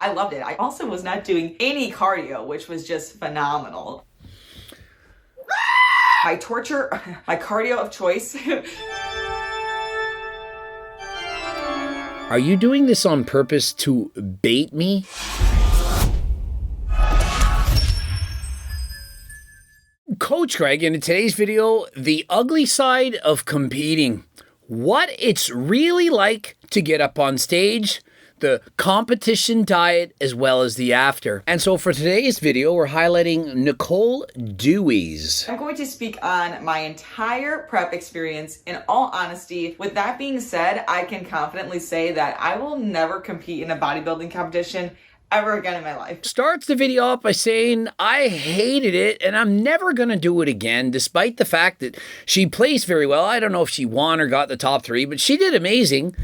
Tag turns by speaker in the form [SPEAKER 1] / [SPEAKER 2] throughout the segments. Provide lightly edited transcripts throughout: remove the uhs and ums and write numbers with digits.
[SPEAKER 1] I loved it. I also was not doing any cardio, which was just phenomenal. My cardio of choice.
[SPEAKER 2] Are you doing this on purpose to bait me? Coach Greg, in today's video, the ugly side of competing. What it's really like to get up on stage, the competition diet, as well as the after. And so for today's video, we're highlighting Nicole Dewey's.
[SPEAKER 1] I'm going to speak on my entire prep experience. In all honesty, with that being said, I can confidently say that I will never compete in a bodybuilding competition ever again in my life.
[SPEAKER 2] Starts the video off by saying, I hated it and I'm never going to do it again, despite the fact that she placed very well. I don't know if she won or got the top 3, but she did amazing.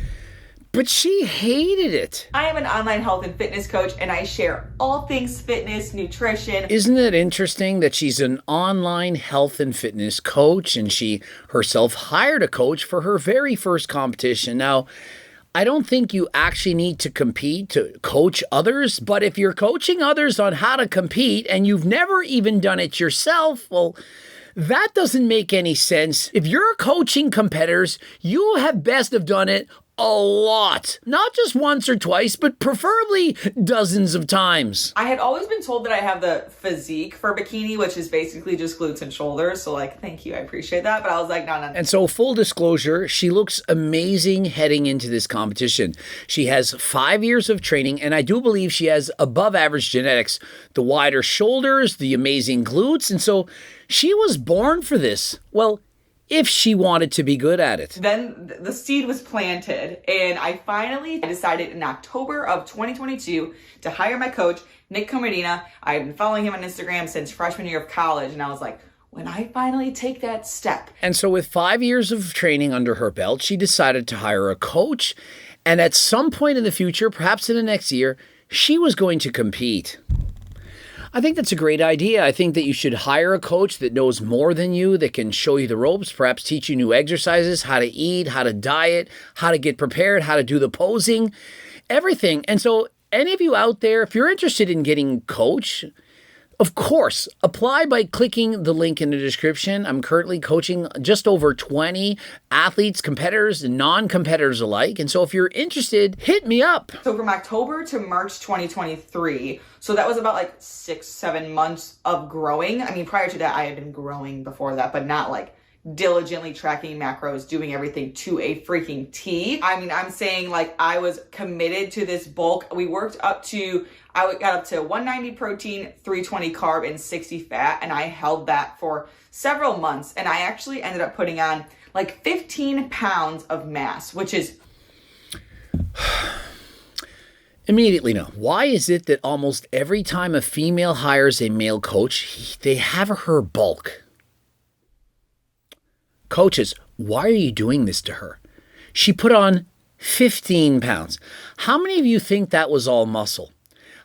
[SPEAKER 2] But she hated it.
[SPEAKER 1] I am an online health and fitness coach, and I share all things fitness, nutrition.
[SPEAKER 2] Isn't it interesting that she's an online health and fitness coach, and she herself hired a coach for her very first competition? Now, I don't think you actually need to compete to coach others, but if you're coaching others on how to compete and you've never even done it yourself, well, that doesn't make any sense. If you're coaching competitors, you have best have done it a lot. Not just once or twice, but preferably dozens of times.
[SPEAKER 1] I had always been told that I have the physique for bikini, which is basically just glutes and shoulders. So like, thank you, I appreciate that. But I was like, no.
[SPEAKER 2] And so full disclosure, she looks amazing heading into this competition. She has 5 years of training, and I do believe she has above average genetics, the wider shoulders, the amazing glutes. And so she was born for this. Well, if she wanted to be good at it.
[SPEAKER 1] Then the seed was planted, and I finally decided in October of 2022 to hire my coach, Nick Comodina. I had been following him on Instagram since freshman year of college, and I was like, when I finally take that step.
[SPEAKER 2] And so with 5 years of training under her belt, she decided to hire a coach, and at some point in the future, perhaps in the next year, she was going to compete. I think that's a great idea. I think that you should hire a coach that knows more than you, that can show you the ropes, perhaps teach you new exercises, how to eat, how to diet, how to get prepared, how to do the posing, everything. And so any of you out there, if you're interested in getting coach, of course, apply by clicking the link in the description. I'm currently coaching just over 20 athletes, competitors, and non-competitors alike. And so if you're interested, hit me up.
[SPEAKER 1] So from October to March 2023, so that was about like 6-7 months of growing. I mean, prior to that, I had been growing before that, but not like diligently tracking macros, doing everything to a freaking T. I mean, I'm saying like I was committed to this bulk. We worked up to, I got up to 190 protein, 320 carb, and 60 fat. And I held that for several months. And I actually ended up putting on like 15 pounds of mass, which is...
[SPEAKER 2] Immediately no. Why is it that almost every time a female hires a male coach, they have her bulk? Coaches, why are you doing this to her? She put on 15 pounds. How many of you think that was all muscle?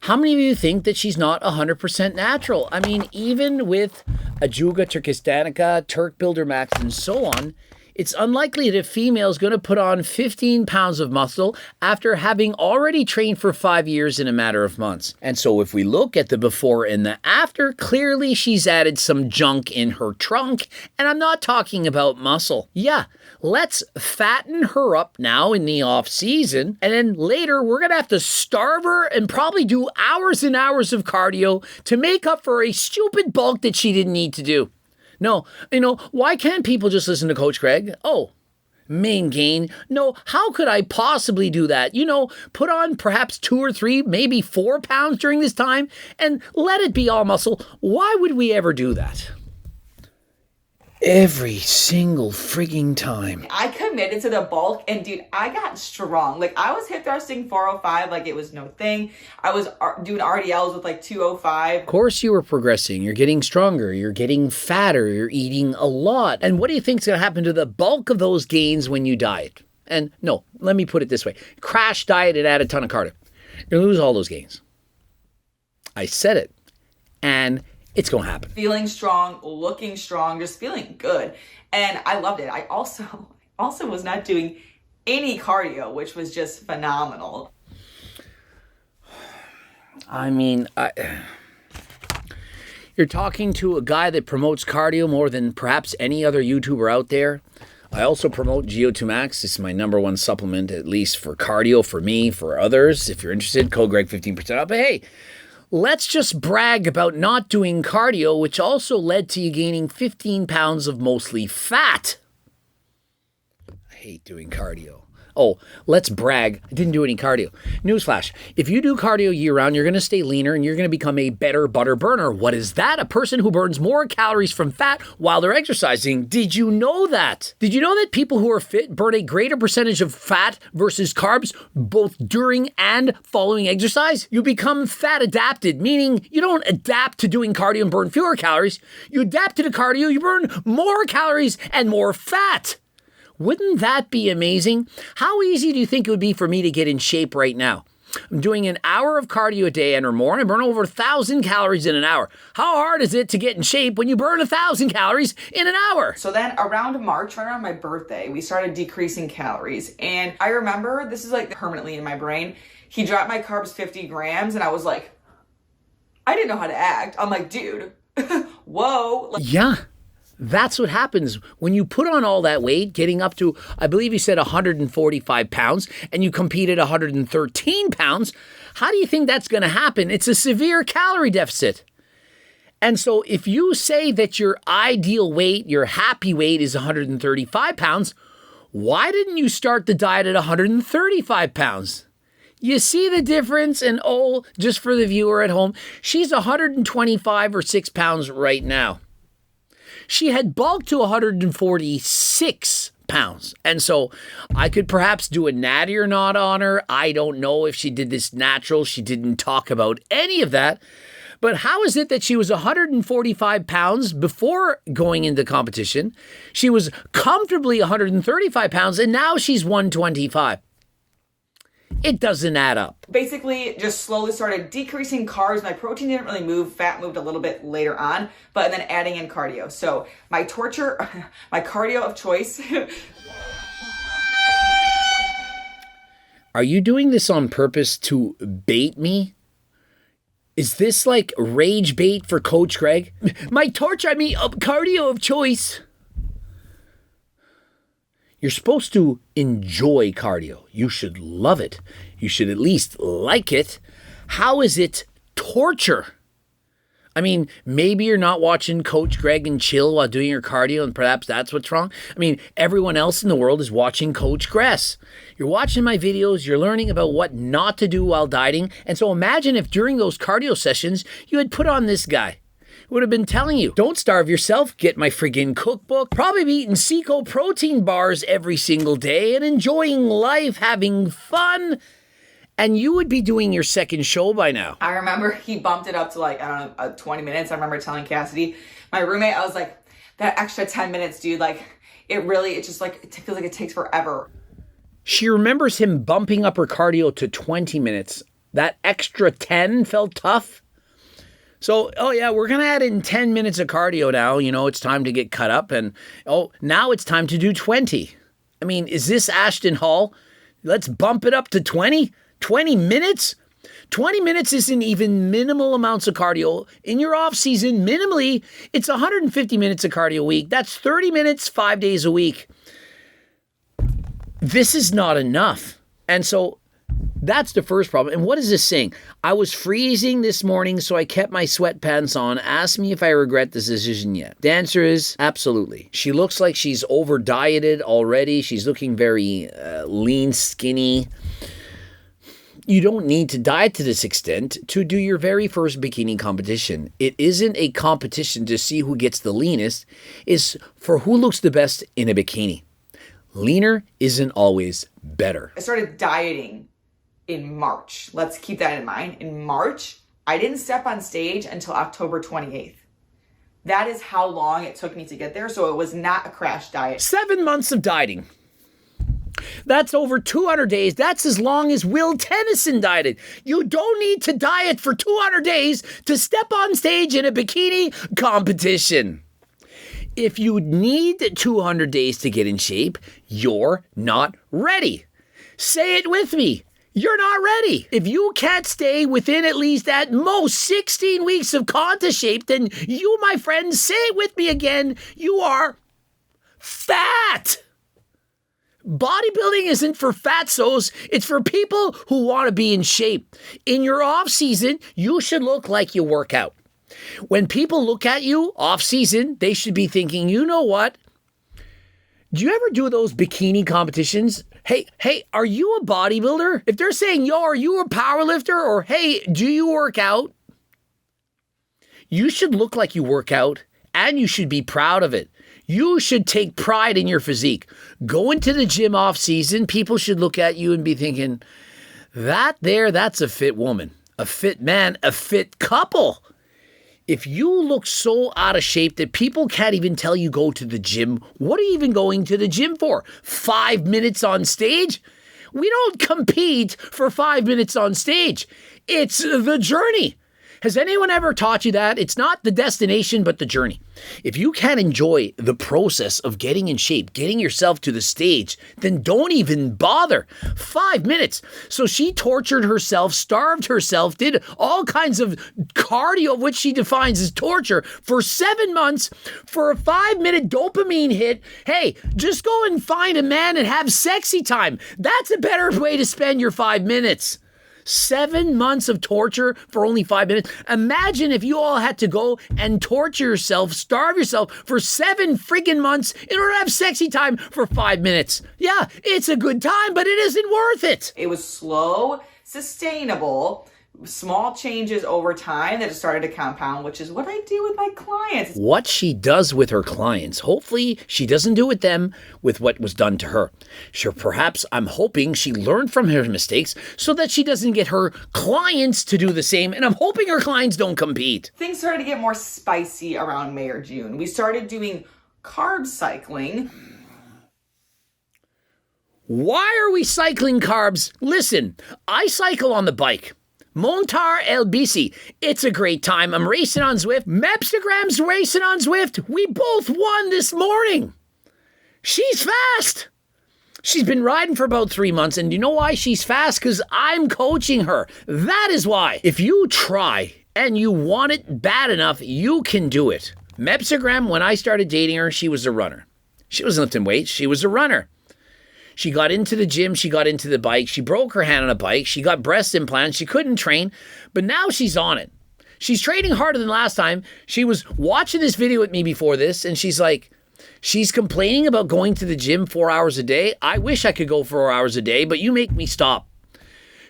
[SPEAKER 2] How many of you think that she's not 100% natural? I mean, even with Ajuga Turkistanica, Turk Builder Max, and so on, it's unlikely that a female is going to put on 15 pounds of muscle after having already trained for 5 years in a matter of months. And so if we look at the before and the after, clearly she's added some junk in her trunk. And I'm not talking about muscle. Yeah, let's fatten her up now in the off season. And then later we're going to have to starve her and probably do hours and hours of cardio to make up for a stupid bulk that she didn't need to do. No, why can't people just listen to Coach Greg? Oh, main gain. No, how could I possibly do that? Put on perhaps 2 or 3, maybe 4 pounds during this time and let it be all muscle. Why would we ever do that? Every single frigging time.
[SPEAKER 1] I committed to the bulk, and dude, I got strong. Like, I was hip thrusting 405 like it was no thing. I was doing RDLs with like 205.
[SPEAKER 2] Of course you were progressing. You're getting stronger. You're getting fatter. You're eating a lot. And what do you think is going to happen to the bulk of those gains when you diet? And no, let me put it this way. Crash diet and add a ton of cardio. You're going to lose all those gains. I said it. And it's going to happen.
[SPEAKER 1] Feeling strong, looking strong, just feeling good. And I loved it. I also was not doing any cardio, which was just phenomenal.
[SPEAKER 2] I mean, you're talking to a guy that promotes cardio more than perhaps any other YouTuber out there. I also promote GO2 Max. It's my number one supplement, at least for cardio, for me, for others. If you're interested, code Greg 15% off. But hey, let's just brag about not doing cardio, which also led to you gaining 15 pounds of mostly fat. I hate doing cardio. Oh, let's brag. I didn't do any cardio. Newsflash. If you do cardio year-round, you're going to stay leaner and you're going to become a better butter burner. What is that? A person who burns more calories from fat while they're exercising. Did you know that? Did you know that people who are fit burn a greater percentage of fat versus carbs both during and following exercise? You become fat adapted, meaning you don't adapt to doing cardio and burn fewer calories. You adapt to the cardio, you burn more calories and more fat. Wouldn't that be amazing? How easy do you think it would be for me to get in shape right now? I'm doing an hour of cardio a day and or more, and I burn over 1,000 calories in an hour. How hard is it to get in shape when you burn 1,000 calories in an hour?
[SPEAKER 1] So then around March, right around my birthday, we started decreasing calories. And I remember, this is like permanently in my brain, he dropped my carbs 50 grams, and I was like, I didn't know how to act. I'm like, dude, whoa.
[SPEAKER 2] Yeah. That's what happens when you put on all that weight, getting up to, I believe you said 145 pounds, and you compete at 113 pounds. How do you think that's going to happen? It's a severe calorie deficit. And so if you say that your ideal weight, your happy weight is 135 pounds, why didn't you start the diet at 135 pounds? You see the difference? And oh, just for the viewer at home, she's 125 or 6 pounds right now. She had bulked to 146 pounds. And so I could perhaps do a natty or not on her. I don't know if she did this natural. She didn't talk about any of that. But how is it that she was 145 pounds before going into competition? She was comfortably 135 pounds and now she's 125. It doesn't add up.
[SPEAKER 1] Basically, just slowly started decreasing carbs. My protein didn't really move. Fat moved a little bit later on, but then adding in cardio. So my cardio of choice.
[SPEAKER 2] Are you doing this on purpose to bait me? Is this like rage bait for Coach Greg? My cardio of choice. You're supposed to enjoy cardio. You should love it. You should at least like it. How is it torture? I mean, maybe you're not watching Coach Greg and chill while doing your cardio, and perhaps that's what's wrong. I mean, everyone else in the world is watching Coach Gress. You're watching my videos, you're learning about what not to do while dieting, and so imagine if during those cardio sessions, you had put on this guy. Would have been telling you, don't starve yourself, get my friggin' cookbook, probably be eating Seco protein bars every single day and enjoying life, having fun, and you would be doing your second show by now.
[SPEAKER 1] I remember he bumped it up to like, I don't know, 20 minutes. I remember telling Cassidy, my roommate, I was like, that extra 10 minutes, dude, like, it feels like it takes forever.
[SPEAKER 2] She remembers him bumping up her cardio to 20 minutes. That extra 10 felt tough. So, oh yeah, we're going to add in 10 minutes of cardio now. You know, it's time to get cut up. And, oh, now it's time to do 20. I mean, is this Ashton Hall? Let's bump it up to 20? 20 minutes? 20 minutes isn't even minimal amounts of cardio. In your off season, minimally, it's 150 minutes of cardio a week. That's 30 minutes, 5 days a week. This is not enough. And so that's the first problem. And what is this saying? I was freezing this morning, so I kept my sweatpants on. Ask me if I regret this decision yet. The answer is absolutely. She looks like she's over-dieted already. She's looking very lean, skinny. You don't need to diet to this extent to do your very first bikini competition. It isn't a competition to see who gets the leanest. It's for who looks the best in a bikini. Leaner isn't always better.
[SPEAKER 1] I started dieting in March. Let's keep that in mind. In March, I didn't step on stage until October 28th. That is how long it took me to get there. So it was not a crash diet.
[SPEAKER 2] 7 months of dieting. That's over 200 days. That's as long as Will Tennyson dieted. You don't need to diet for 200 days to step on stage in a bikini competition. If you need 200 days to get in shape, you're not ready. Say it with me. you're not ready. If you can't stay within at least at most 16 weeks of contest shape, then you, my friend, say it with me again, you are fat. Bodybuilding isn't for fatsos, it's for people who want to be in shape. In your off season, you should look like you work out. When people look at you off season, they should be thinking, you know what? Do you ever do those bikini competitions? Hey, are you a bodybuilder? If they're saying, yo, are you a powerlifter? Or, hey, do you work out? You should look like you work out, and you should be proud of it. You should take pride in your physique. Go into the gym off season, people should look at you and be thinking, that's a fit woman, a fit man, a fit couple. If you look so out of shape that people can't even tell you go to the gym, what are you even going to the gym for? 5 minutes on stage? We don't compete for 5 minutes on stage. It's the journey. Has anyone ever taught you that? It's not the destination, but the journey. If you can't enjoy the process of getting in shape, getting yourself to the stage, then don't even bother. 5 minutes. So she tortured herself, starved herself, did all kinds of cardio, which she defines as torture, for 7 months for a 5-minute dopamine hit. Hey, just go and find a man and have sexy time. That's a better way to spend your 5 minutes. 7 months of torture for only 5 minutes. Imagine if you all had to go and torture yourself, starve yourself for 7 friggin' months in order to have sexy time for 5 minutes. Yeah, it's a good time, but it isn't worth it.
[SPEAKER 1] It was slow, sustainable, small changes over time that started to compound, which is what I do with my clients.
[SPEAKER 2] What she does with her clients, hopefully she doesn't do with them with what was done to her. Sure, perhaps I'm hoping she learned from her mistakes so that she doesn't get her clients to do the same, and I'm hoping her clients don't compete.
[SPEAKER 1] Things started to get more spicy around May or June. We started doing carb cycling.
[SPEAKER 2] Why are we cycling carbs? Listen, I cycle on the bike. Montar El Bici. It's a great time. I'm racing on Zwift. Mepstagram's racing on Zwift. We both won this morning. She's fast. She's been riding for about 3 months, and you know why she's fast? Because I'm coaching her. That is why. If you try and you want it bad enough, you can do it. Mepstagram, when I started dating her, she was a runner. She wasn't lifting weights. She was a runner. She got into the gym, she got into the bike, she broke her hand on a bike, she got breast implants, she couldn't train, but now she's on it. She's training harder than last time. She was watching this video with me before this, and she's like, she's complaining about going to the gym 4 hours a day. I wish I could go 4 hours a day, but you make me stop.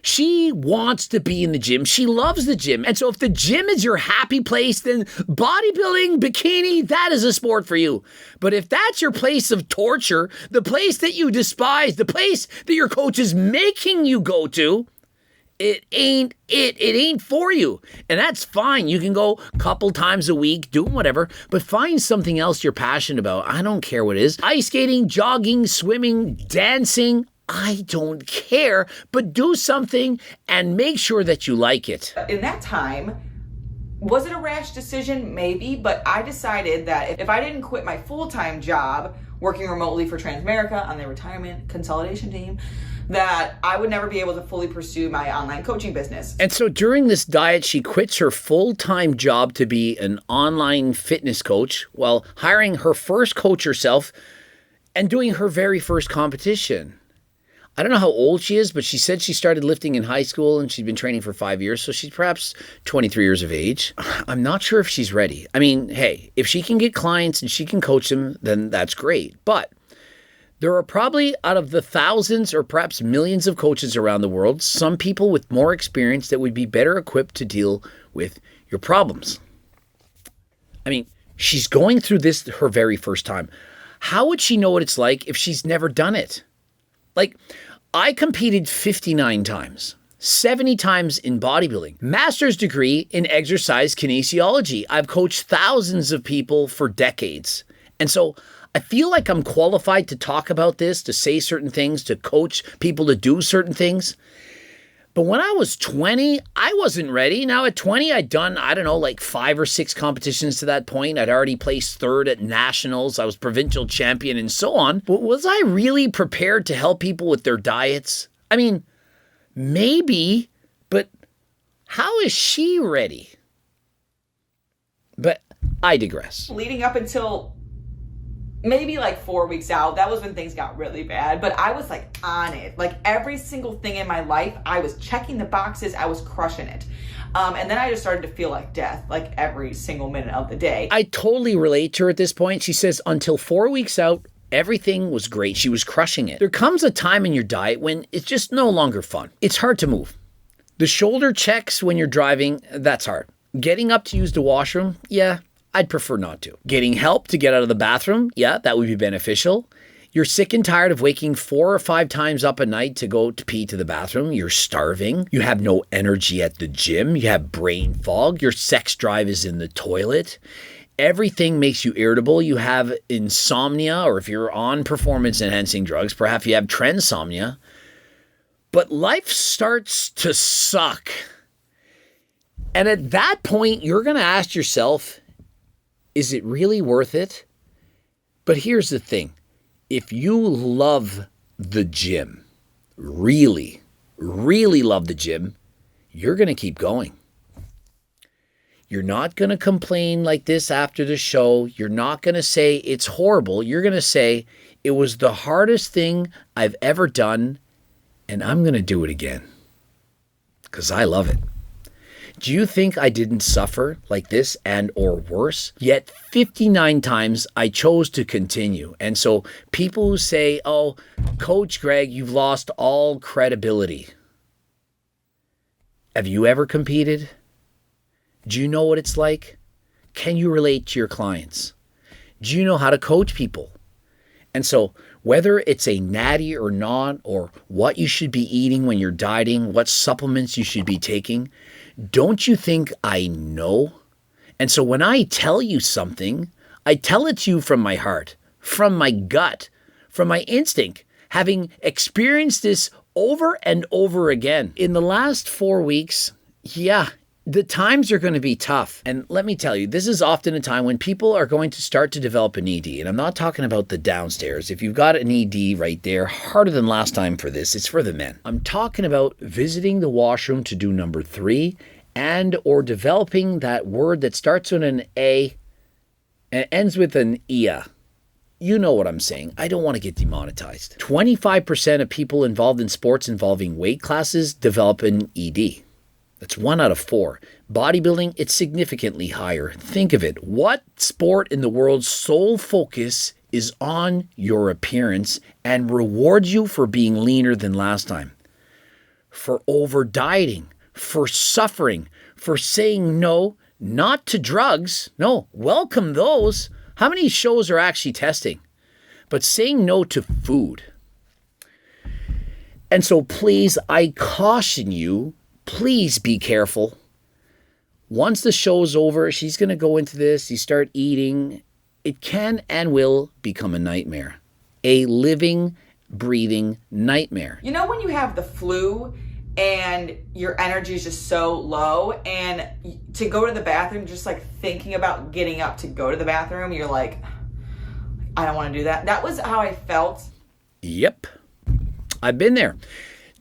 [SPEAKER 2] She wants to be in the gym. She loves the gym. And so if the gym is your happy place, then bodybuilding, bikini, that is a sport for you. But if that's your place of torture, the place that you despise, the place that your coach is making you go to, it ain't it. It ain't for you. And that's fine. You can go a couple times a week, doing whatever, but find something else you're passionate about. I don't care what it is. Ice skating, jogging, swimming, dancing. I don't care, but do something and make sure that you like it.
[SPEAKER 1] In that time, was it a rash decision? Maybe, but I decided that if I didn't quit my full-time job working remotely for Transamerica on the retirement consolidation team, that I would never be able to fully pursue my online coaching business.
[SPEAKER 2] And so during this diet, she quits her full-time job to be an online fitness coach while hiring her first coach herself and doing her very first competition. I don't know how old she is, but she said she started lifting in high school and she'd been training for 5 years, so she's perhaps 23 years of age. I'm not sure if she's ready. I mean, hey, if she can get clients and she can coach them, then that's great. But there are probably, out of the thousands or perhaps millions of coaches around the world, some people with more experience that would be better equipped to deal with your problems. I mean, she's going through this her very first time. How would she know what it's like if she's never done it? Like, I competed 59 times, 70 times in bodybuilding, master's degree in exercise kinesiology. I've coached thousands of people for decades. And so I feel like I'm qualified to talk about this, to say certain things, to coach people to do certain things. But when I was 20, I wasn't ready. Now at 20, I'd done, like 5 or 6 competitions to that point. I'd already placed 3rd at nationals. I was provincial champion and so on. But was I really prepared to help people with their diets? I mean, Maybe, but how is she ready? But I digress.
[SPEAKER 1] Leading up until maybe like 4 weeks out, that was when things got really bad, but I was like on it. Like every single thing in my life, I was checking the boxes, I was crushing it. And then I just started to feel like death, like every single minute of the day.
[SPEAKER 2] I totally relate to her at this point. She says until 4 weeks out, everything was great. She was crushing it. There comes a time in your diet when it's just no longer fun. It's hard to move. The shoulder checks when you're driving, that's hard. Getting up to use the washroom, yeah, I'd prefer not to. Getting help to get out of the bathroom, yeah, that would be beneficial. You're sick and tired of waking 4 or 5 times up a night to go to pee to the bathroom. You're starving. You have no energy at the gym. You have brain fog. Your sex drive is in the toilet. Everything makes you irritable. You have insomnia, or if you're on performance-enhancing drugs, perhaps you have transomnia. But life starts to suck. And at that point, you're going to ask yourself, is it really worth it? But here's the thing. If you love the gym, really, really love the gym, you're going to keep going. You're not going to complain like this after the show. You're not going to say it's horrible. You're going to say it was the hardest thing I've ever done, and I'm going to do it again because I love it. Do you think I didn't suffer like this and or worse? Yet 59 times I chose to continue. And so people who say, oh, Coach Greg, you've lost all credibility. Have you ever competed? Do you know what it's like? Can you relate to your clients? Do you know how to coach people? And so whether it's a natty or not, or what you should be eating when you're dieting, what supplements you should be taking, don't you think I know? And so when I tell you something, I tell it to you from my heart, from my gut, from my instinct, having experienced this over and over again. In the last 4 weeks, yeah, the times are going to be tough. And let me tell you, this is often a time when people are going to start to develop an ED. And I'm not talking about the downstairs. If you've got an ED right there, harder than last time for this, it's for the men. I'm talking about visiting the washroom to do number 3 and or developing that word that starts with an A and ends with an IA. You know what I'm saying. I don't want to get demonetized. 25% of people involved in sports involving weight classes develop an ED. That's 1 out of 4. Bodybuilding, it's significantly higher. Think of it. What sport in the world's sole focus is on your appearance and rewards you for being leaner than last time? For over dieting, for suffering, for saying no, not to drugs. No, welcome those. How many shows are actually testing? But saying no to food. And so please, I caution you, please be careful. Once the show's over, she's going to go into this. You start eating. It can and will become a nightmare. A living, breathing nightmare.
[SPEAKER 1] You know when you have the flu and your energy is just so low, and to go to the bathroom, just like thinking about getting up to go to the bathroom, you're like, I don't want to do that. That was how I felt.
[SPEAKER 2] Yep. I've been there.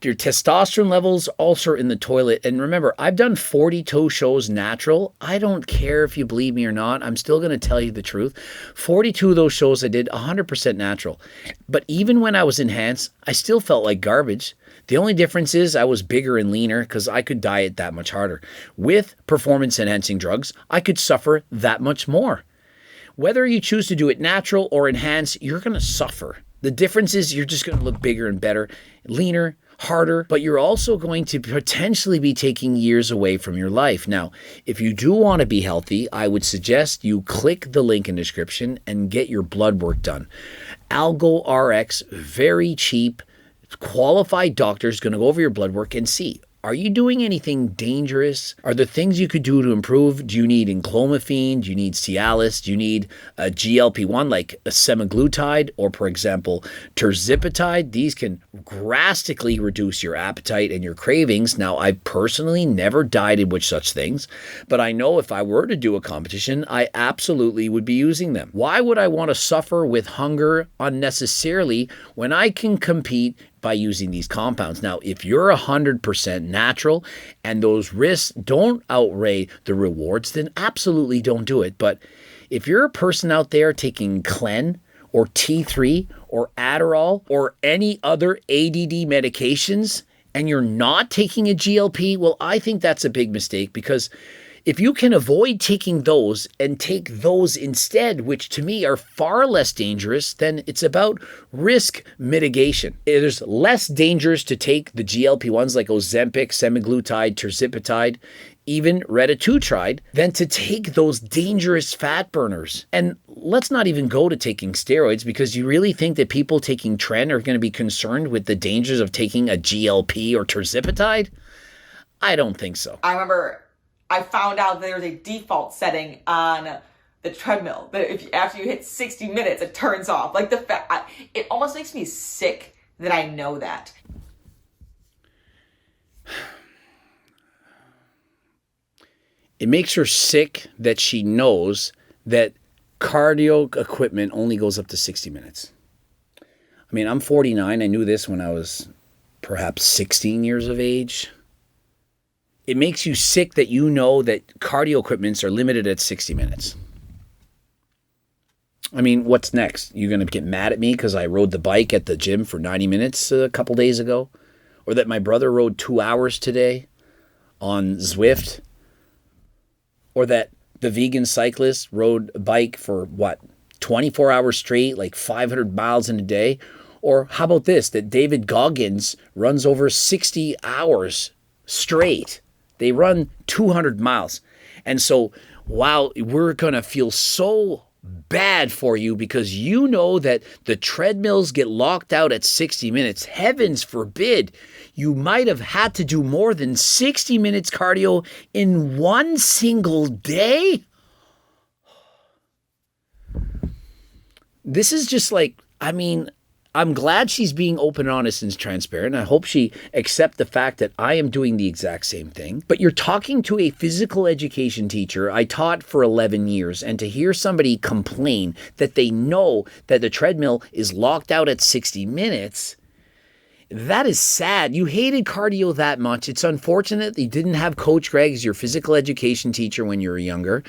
[SPEAKER 2] Your testosterone levels also in the toilet. And remember, I've done 42 shows natural. I don't care if you believe me or not. I'm still going to tell you the truth. 42 of those shows I did 100% natural. But even when I was enhanced, I still felt like garbage. The only difference is I was bigger and leaner because I could diet that much harder. With performance-enhancing drugs, I could suffer that much more. Whether you choose to do it natural or enhanced, you're going to suffer. The difference is you're just going to look bigger and better, leaner, harder, but you're also going to potentially be taking years away from your life. Now, if you do want to be healthy, I would suggest you click the link in the description and get your blood work done. Algo RX, very cheap, qualified doctors going to go over your blood work and see, are you doing anything dangerous? Are there things you could do to improve? Do you need enclomiphene? Do you need Cialis? Do you need a GLP-1 like a semaglutide or, for example, terzipatide? These can drastically reduce your appetite and your cravings. Now, I personally never dieted with such things, but I know if I were to do a competition, I absolutely would be using them. Why would I want to suffer with hunger unnecessarily when I can compete, by using these compounds. Now, if you're 100% natural and those risks don't outweigh the rewards, then absolutely don't do it. But if you're a person out there taking Clen or T3 or Adderall or any other ADD medications and you're not taking a GLP, well, I think that's a big mistake, because if you can avoid taking those and take those instead, which to me are far less dangerous, then it's about risk mitigation. There's less dangerous to take the GLP-1s like Ozempic, semaglutide, tirzepatide, even retatrutide, than to take those dangerous fat burners. And let's not even go to taking steroids, because you really think that people taking tren are going to be concerned with the dangers of taking a GLP or tirzepatide? I don't think so.
[SPEAKER 1] I remember I found out there's a default setting on the treadmill that if after you hit 60 minutes, it turns off. Like it almost makes me sick that I know that.
[SPEAKER 2] It makes her sick that she knows that cardio equipment only goes up to 60 minutes. I mean, I'm 49. I knew this when I was perhaps 16 years of age. It makes you sick that you know that cardio equipments are limited at 60 minutes. I mean, what's next? You're going to get mad at me because I rode the bike at the gym for 90 minutes a couple days ago? Or that my brother rode 2 hours today on Zwift? Or that the vegan cyclist rode a bike for, 24 hours straight, like 500 miles in a day? Or how about this, that David Goggins runs over 60 hours straight? They run 200 miles. And so while we're going to feel so bad for you because you know that the treadmills get locked out at 60 minutes, heavens forbid, you might have had to do more than 60 minutes cardio in one single day. This is just like, I'm glad she's being open and honest and transparent. I hope she accepts the fact that I am doing the exact same thing. But you're talking to a physical education teacher. I taught for 11 years, and to hear somebody complain that they know that the treadmill is locked out at 60 minutes, that is sad. You hated cardio that much. It's unfortunate that you didn't have Coach Greg as your physical education teacher when you were younger.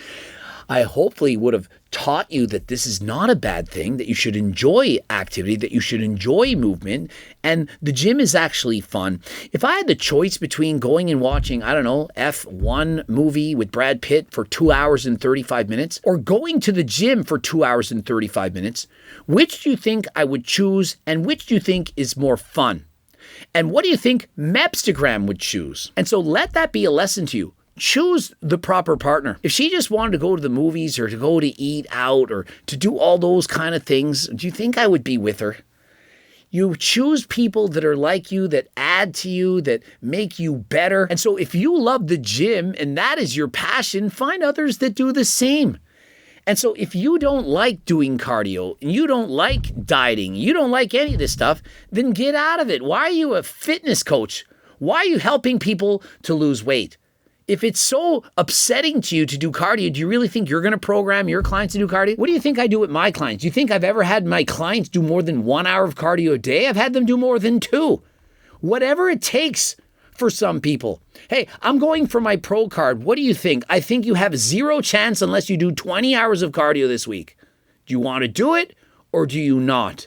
[SPEAKER 2] I hopefully would have taught you that this is not a bad thing, that you should enjoy activity, that you should enjoy movement, and the gym is actually fun. If I had the choice between going and watching, F1 movie with Brad Pitt for 2 hours and 35 minutes, or going to the gym for 2 hours and 35 minutes, which do you think I would choose, and which do you think is more fun? And what do you think Mepstagram would choose? And so let that be a lesson to you. Choose the proper partner. If she just wanted to go to the movies or to go to eat out or to do all those kind of things, do you think I would be with her? You choose people that are like you, that add to you, that make you better. And so if you love the gym and that is your passion, find others that do the same. And so if you don't like doing cardio and you don't like dieting, you don't like any of this stuff, then get out of it. Why are you a fitness coach? Why are you helping people to lose weight? If it's so upsetting to you to do cardio, do you really think you're going to program your clients to do cardio? What do you think I do with my clients? Do you think I've ever had my clients do more than 1 hour of cardio a day? I've had them do more than 2. Whatever it takes for some people. Hey, I'm going for my pro card. What do you think? I think you have 0 chance unless you do 20 hours of cardio this week. Do you want to do it or do you not?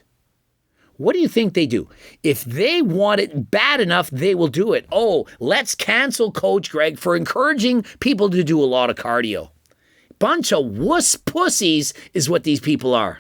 [SPEAKER 2] What do you think they do? If they want it bad enough, they will do it. Oh, let's cancel Coach Greg for encouraging people to do a lot of cardio. Bunch of wuss pussies is what these people are.